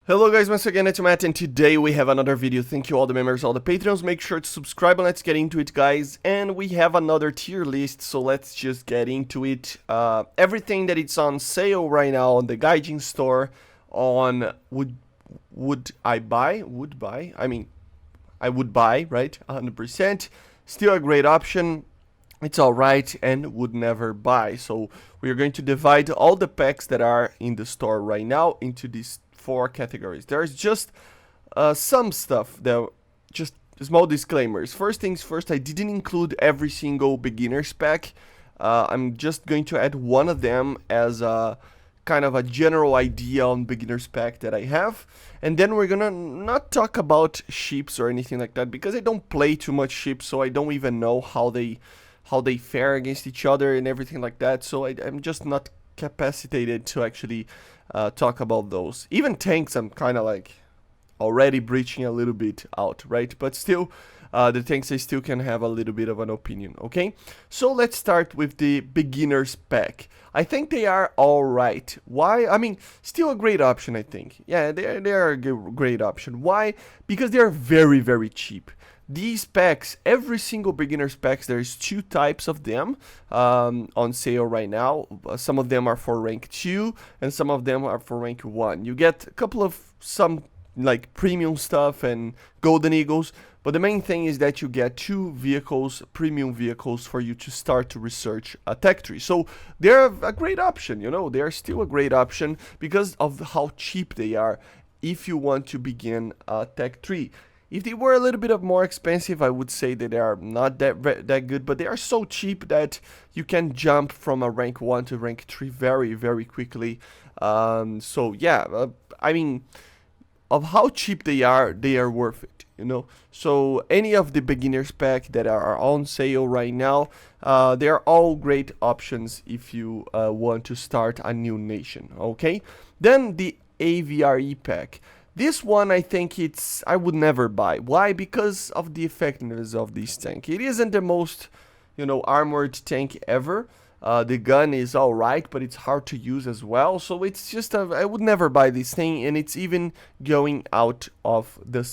Hello guys, once again it's Matt, and today we have another video. Thank you all the members, all the patrons. Make sure to subscribe and let's get into it, guys. And we have another tier list, so let's just get into it. Everything that it's on sale right now on the Gaijin store on would I buy, right? 100%. Still a great option. It's alright, and would never buy. So we are going to divide all the packs that are in the store right now into these 4 categories. There's just some stuff that just small disclaimers. First things first, I didn't include every single beginner's pack. I'm just going to add one of them as a kind of a general idea on beginner's pack that I have, and then we're gonna not talk about ships or anything like that because I don't play too much ships, so I don't even know how they fare against each other and everything like that. So I'm just not capacitated to actually talk about those. Even tanks, I'm kind of like already breaching a little bit out, right? But still, the tanks I still can have a little bit of an opinion, okay? So let's start with the beginner's pack. I think they are alright. Why? I mean, still a great option, I think. Yeah, they are a great option. Why? Because they are very, very cheap. These packs, every single beginner's packs, there's 2 types of them on sale right now. Some of them are for rank 2 and some of them are for rank 1. You get a couple of some like premium stuff and golden eagles, but the main thing is that you get 2 vehicles, premium vehicles, for you to start to research a tech tree. So they're a great option, you know, they're still a great option because of how cheap they are if you want to begin a tech tree. If they were a little bit more expensive, I would say that they are not that good, but they are so cheap that you can jump from a rank 1 to rank 3 very, very quickly. So yeah, I mean, of how cheap they are worth it, you know. So any of the beginners pack that are on sale right now, they are all great options if you want to start a new nation, okay? Then the AVRE pack. This one, I think I would never buy. Why? Because of the effectiveness of this tank. It isn't the most, you know, armored tank ever. The gun is alright, but it's hard to use as well. So it's just, I would never buy this thing, and it's even going out of the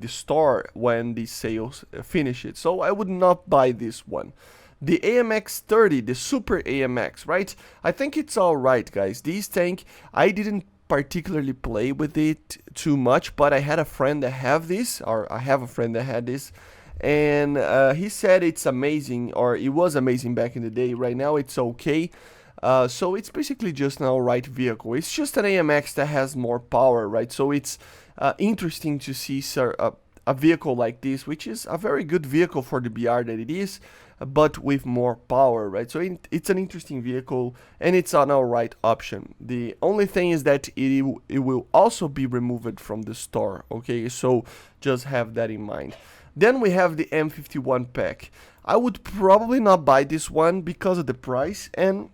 store when the sales finish it. So I would not buy this one. The AMX 30, the Super AMX, right? I think it's alright, guys. This tank, I didn't particularly play with it too much, but I had a friend that have this, or I have a friend that had this, and he said it's amazing, or it was amazing back in the day. Right now it's okay. So it's basically just an alright vehicle. It's just an AMX that has more power, right? So it's interesting to see a vehicle like this, which is a very good vehicle for the BR that it is, but with more power, right? So it's an interesting vehicle, and it's an alright option. The only thing is that it will also be removed from the store, okay? So just have that in mind. Then we have the M51 pack. I would probably not buy this one because of the price, and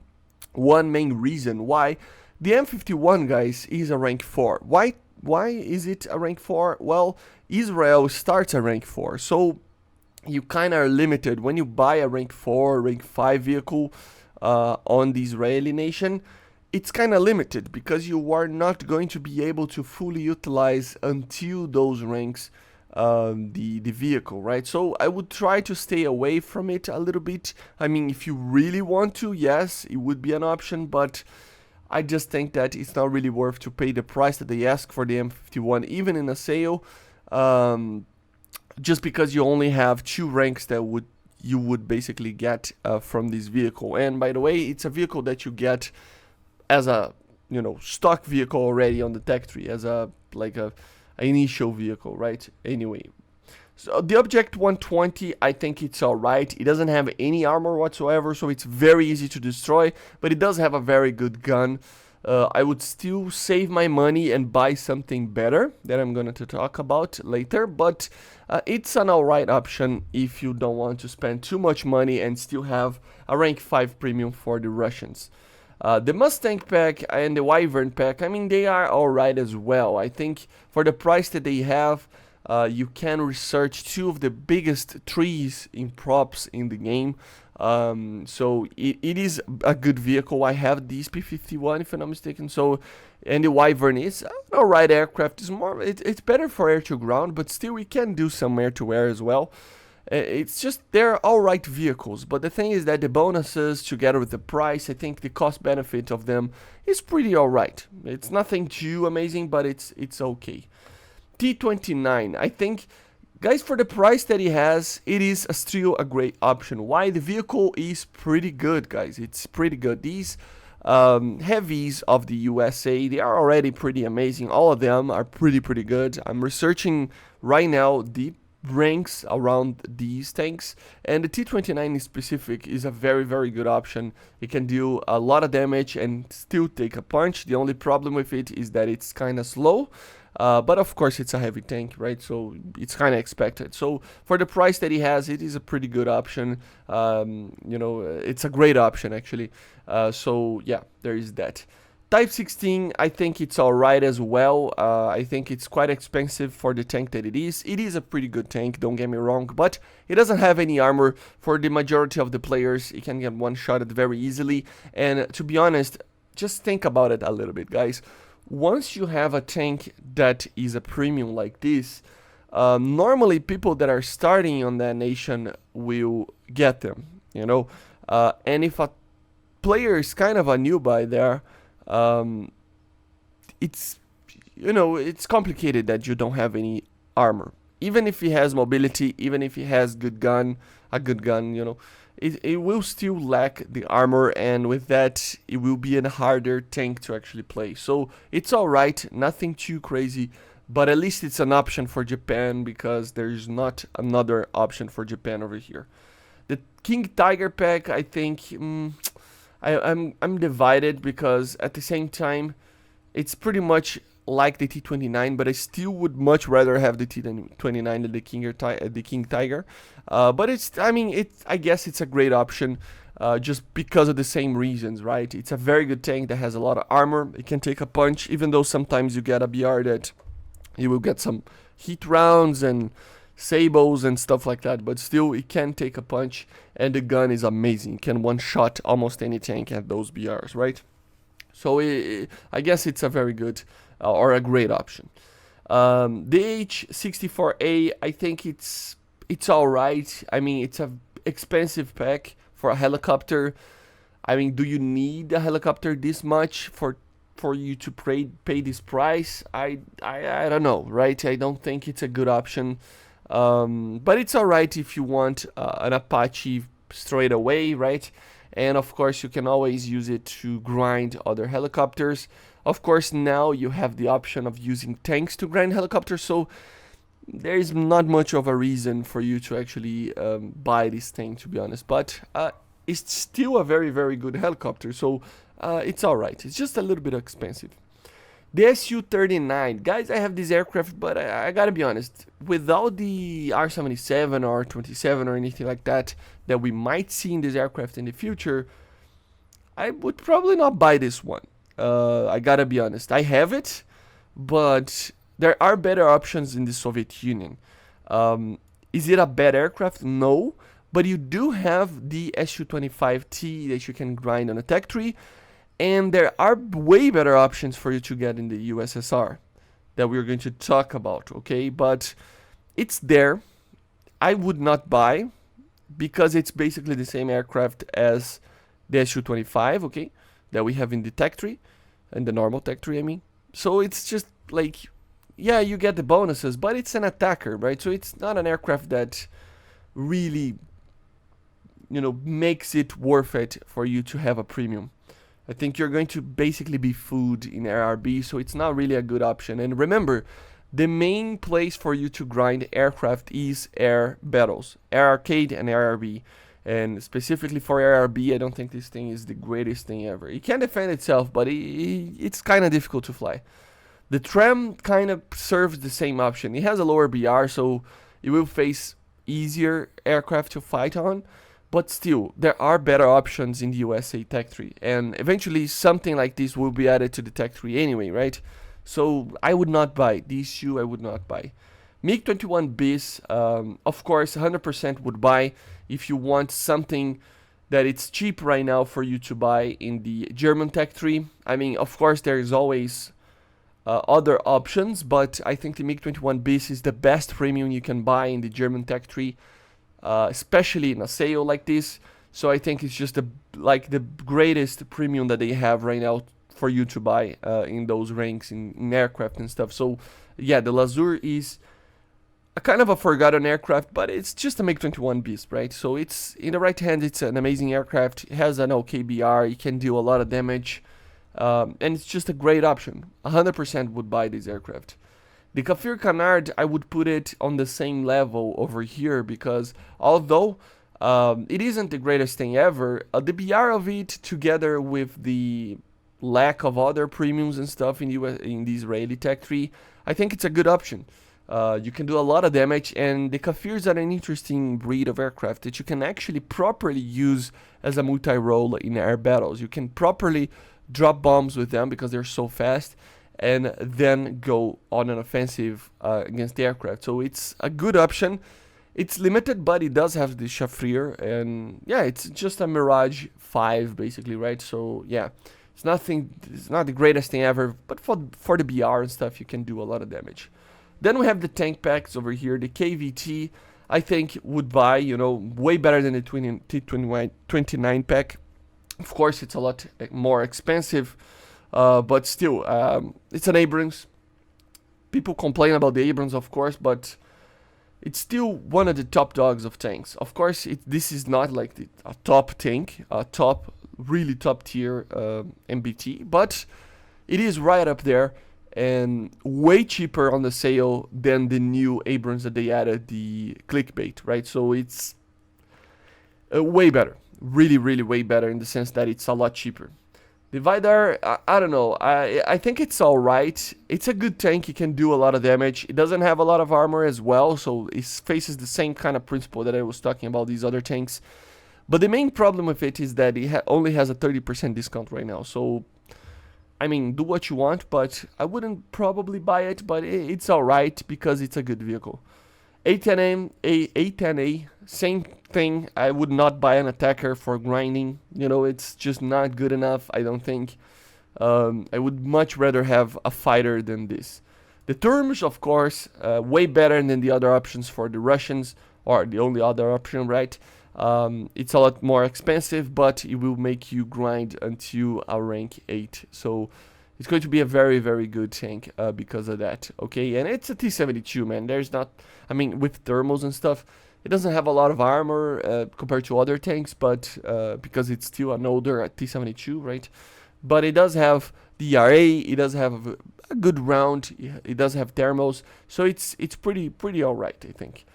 one main reason why. The M51, guys, is a rank 4. Why is it a rank 4? Well, Israel starts a rank 4, so you kind of are limited when you buy a rank 4, rank 5 vehicle on the Israeli nation. It's kind of limited because you are not going to be able to fully utilize until those ranks the vehicle, right? So I would try to stay away from it a little bit. I mean, if you really want to, yes, it would be an option, but I just think that it's not really worth to pay the price that they ask for the M51, even in a sale. Just because you only have 2 ranks that you would basically get from this vehicle. And by the way, it's a vehicle that you get as a, you know, stock vehicle already on the tech tree, as a like a initial vehicle, right? Anyway, so the Object 120, I think it's alright. It doesn't have any armor whatsoever, so it's very easy to destroy, but it does have a very good gun. I would still save my money and buy something better that I'm going to talk about later, but it's an alright option if you don't want to spend too much money and still have a rank 5 premium for the Russians. The Mustang pack and the Wyvern pack, I mean, they are alright as well. I think for the price that they have, you can research 2 of the biggest trees in props in the game. So it is a good vehicle. I have this P51 if I'm not mistaken, so And the Wyvern is an alright aircraft. It's better for air to ground, but still we can do some air to air as well. It's just they're alright vehicles, but the thing is that the bonuses together with the price, I think the cost benefit of them is pretty alright. It's nothing too amazing, but it's okay. T29, I think, guys, for the price that he has, it is still a great option. Why? The vehicle is pretty good, guys. It's pretty good. These heavies of the USA, they are already pretty amazing. All of them are pretty good. I'm researching right now the ranks around these tanks, and the T29 in specific is a very good option. It can do a lot of damage and still take a punch. The only problem with it is that it's kind of slow, but of course it's a heavy tank, right? So it's kind of expected. So for the price that he has, it is a pretty good option. You know, it's a great option actually. So yeah, there is that. Type 16, I think it's alright as well. I think it's quite expensive for the tank that it is. It is a pretty good tank, don't get me wrong, but it doesn't have any armor. For the majority of the players, it can get one-shotted very easily. And to be honest, just think about it a little bit, guys. Once you have a tank that is a premium like this, normally people that are starting on that nation will get them, you know. And if a player is kind of a newbie there, it's, you know, it's complicated that you don't have any armor. Even if he has mobility, even if he has a good gun, you know, it will still lack the armor, and with that, it will be a harder tank to actually play. So it's alright, nothing too crazy, but at least it's an option for Japan, because there's not another option for Japan over here. The King Tiger pack, I think, I'm divided, because at the same time it's pretty much like the T29, but I still would much rather have the T29 than the King Tiger. But it's, I mean, I guess it's a great option, just because of the same reasons, right? It's a very good tank that has a lot of armor. It can take a punch, even though sometimes you get a BR that you will get some heat rounds and sables and stuff like that, but still it can take a punch, and the gun is amazing. It can one-shot almost any tank at those BRs, right? So I guess it's a very good or a great option. The H64A, I think it's alright. I mean, it's a expensive pack for a helicopter. I mean, do you need a helicopter this much for you to pay this price? I don't know, right? I don't think it's a good option. But it's alright if you want an Apache straight away, right? And of course you can always use it to grind other helicopters. Of course now you have the option of using tanks to grind helicopters, so there is not much of a reason for you to actually buy this tank, to be honest. But it's still a very good helicopter, so it's alright. It's just a little bit expensive. The Su-39, guys, I have this aircraft, but I gotta be honest, without the R-77 or R-27 or anything like that we might see in this aircraft in the future, I would probably not buy this one. I gotta be honest, I have it, but there are better options in the Soviet Union. Is it a bad aircraft? No, but you do have the Su-25T that you can grind on a tech tree. And there are way better options for you to get in the USSR that we're going to talk about, okay? But it's there. I would not buy, because it's basically the same aircraft as the Su-25, okay? That we have in the tech tree, and the normal tech tree, I mean. So it's just like, yeah, you get the bonuses, but it's an attacker, right? So it's not an aircraft that really, you know, makes it worth it for you to have a premium. I think you're going to basically be food in ARB, so it's not really a good option. And remember, the main place for you to grind aircraft is air battles, air arcade and ARB. And specifically for ARB, I don't think this thing is the greatest thing ever. It can defend itself, but it's kind of difficult to fly. The Tram kind of serves the same option. It has a lower BR, so it will face easier aircraft to fight on. But still, there are better options in the USA tech tree, and eventually something like this will be added to the tech tree anyway, right? So I would not buy this shoe. I would not buy MiG-21 bis. Of course, 100% would buy if you want something that it's cheap right now for you to buy in the German tech tree. I mean, of course, there is always other options, but I think the MiG-21 bis is the best premium you can buy in the German tech tree, especially in a sale like this. So I think it's just like the greatest premium that they have right now for you to buy in those ranks in aircraft and stuff. So yeah, the Lazur is a kind of a forgotten aircraft, but it's just a MiG-21 bis, right? So it's in the right hand, it's an amazing aircraft. It has an OK BR, it can do a lot of damage, and it's just a great option. 100% would buy this aircraft. The Kafir Canard, I would put it on the same level over here, because although it isn't the greatest thing ever, the BR of it, together with the lack of other premiums and stuff in the Israeli tech tree, I think it's a good option. You can do a lot of damage, and the Kafirs are an interesting breed of aircraft that you can actually properly use as a multi-role in air battles. You can properly drop bombs with them because they're so fast, and then go on an offensive against the aircraft. So it's a good option. It's limited, but it does have the Shafrir, and yeah, it's just a Mirage 5 basically, right? So yeah, it's not the greatest thing ever, but for the BR and stuff, you can do a lot of damage. Then we have the tank packs over here. The KVT, I think, would buy, way better than the T29 pack. Of course, it's a lot more expensive, but still, it's an Abrams. People complain about the Abrams, of course, but it's still one of the top dogs of tanks. Of course, this is not like a top tank, a really top tier MBT, but it is right up there and way cheaper on the sale than the new Abrams that they added, the clickbait, right? So it's way better, really, really way better in the sense that it's a lot cheaper. The Vidar, I don't know, I think it's alright. It's a good tank, it can do a lot of damage. It doesn't have a lot of armor as well, so it faces the same kind of principle that I was talking about these other tanks. But the main problem with it is that it only has a 30% discount right now, so I mean, do what you want, but I wouldn't probably buy it, but it's alright because it's a good vehicle. A10A, same thing. I would not buy an attacker for grinding. It's just not good enough, I don't think. I would much rather have a fighter than this. The terms, of course, way better than the other options for the Russians, or the only other option, right? It's a lot more expensive, but it will make you grind until a rank 8. So it's going to be a very, very good tank because of that, okay? And it's a T-72, man. There's not, I mean, with thermals and stuff, it doesn't have a lot of armor compared to other tanks, but because it's still an older T-72, right? But it does have the RA, it does have a good round, it does have thermals, so it's pretty alright, I think.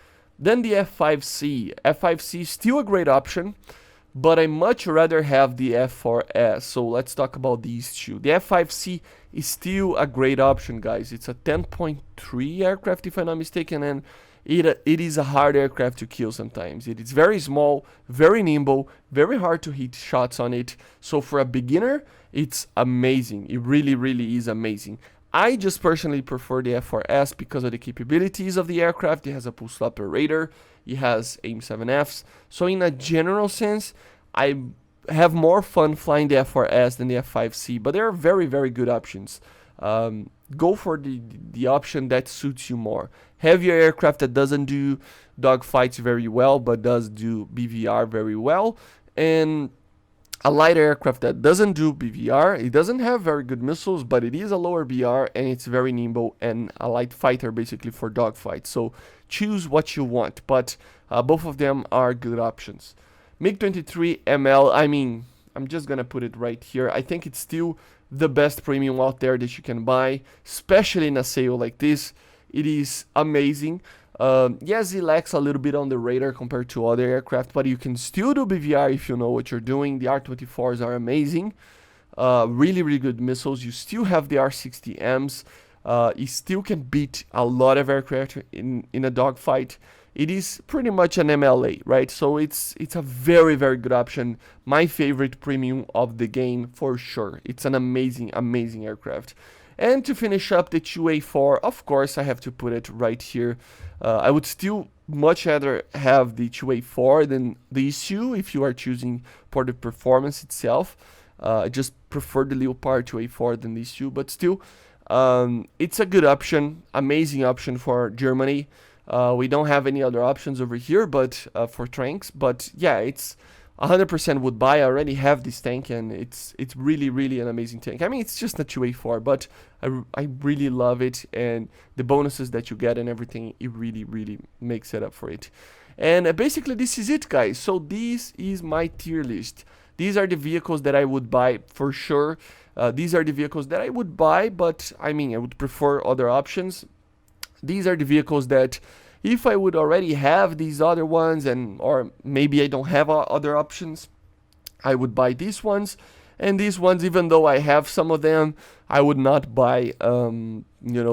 Then the F5C. F5C is still a great option, but I much rather have the F4S. So let's talk about these two. The F5C is still a great option, guys. It's a 10.3 aircraft, if I'm not mistaken, and it is a hard aircraft to kill sometimes. It is very small, very nimble, very hard to hit shots on it. So for a beginner, it's amazing. It really, really is amazing. I just personally prefer the F4S because of the capabilities of the aircraft. It has a pulse operator, it has AIM-7Fs. So in a general sense, I have more fun flying the F4S than the F5C, but they are very, very good options. Go for the option that suits you more. Heavier aircraft that doesn't do dogfights very well, but does do BVR very well, and a light aircraft that doesn't do BVR. It doesn't have very good missiles, but it is a lower BR and it's very nimble and a light fighter basically for dogfights. So choose what you want, but both of them are good options. MiG-23 ML, I mean, I'm just gonna put it right here. I think it's still the best premium out there that you can buy, especially in a sale like this. It is amazing. Yes, it lacks a little bit on the radar compared to other aircraft, but you can still do BVR if you know what you're doing. The R-24s are amazing. Really, really good missiles. You still have the R-60Ms. You still can beat a lot of aircraft in a dogfight. It is pretty much an MLA, right? So it's a very, very good option. My favorite premium of the game for sure. It's an amazing, amazing aircraft. And to finish up the 2A4, of course, I have to put it right here. I would still much rather have the 2A4 than the issue if you are choosing for the performance itself. I just prefer the Leopard 2A4 than the issue, but still, It's a good option, amazing option for Germany. We don't have any other options over here, but for tanks. But yeah, it's 100% would buy. I already have this tank, and it's really really an amazing tank. I mean, it's just a 2A4, but I really love it, and the bonuses that you get and everything, it really really makes it up for it. And basically this is it, guys. So this is my tier list. These are the vehicles that I would buy for sure. These are the vehicles that I would buy, but I mean, I would prefer other options. These are the vehicles that if I would already have these other ones, and or maybe I don't have other options, I would buy these ones. And these ones, even though I have some of them, I would not buy,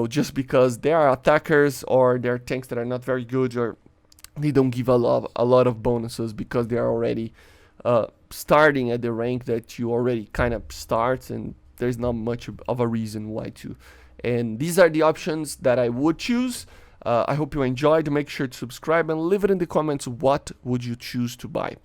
just because they are attackers or they're tanks that are not very good, or they don't give a lot of bonuses because they are already starting at the rank that you already kind of start, and there's not much of a reason why to. And these are the options that I would choose. I hope you enjoyed. Make sure to subscribe and leave it in the comments what would you choose to buy.